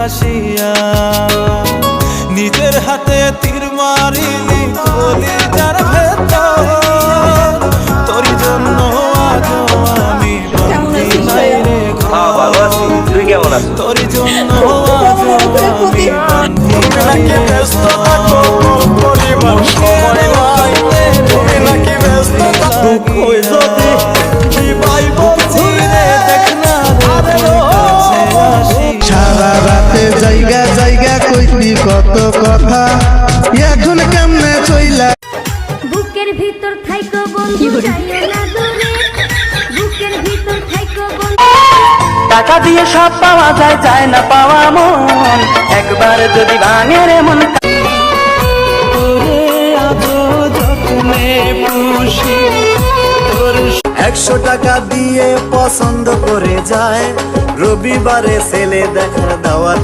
আসিয়া নিজের হাতে তীর মারিলি কলিজার ভেতর, তোর জন্য আজ আমি বাঁধি নাই রে ঘর, তুই কেমন আছিস? তোর জন্য আজ আমি বাঁধি নাই রে সারা রাতে জায়গা জায়গা কইতি কত কথা, এখন কেমনে চইলা বুকের ভিতর থাইকো বন্ধু যাইও না দূরে, বুকের ভিতর থাইকো বন্ধু। টাকা দিয়ে সব পাওয়া যায়, যায় না পাওয়া মন, একবার যদি ভাঙে রে মন। আজো যত্নে পুষি তোর 100 টাকা দিয়ে পছন্দ করে যায়, রবিবারে ছেলে দেখার দাওয়াত।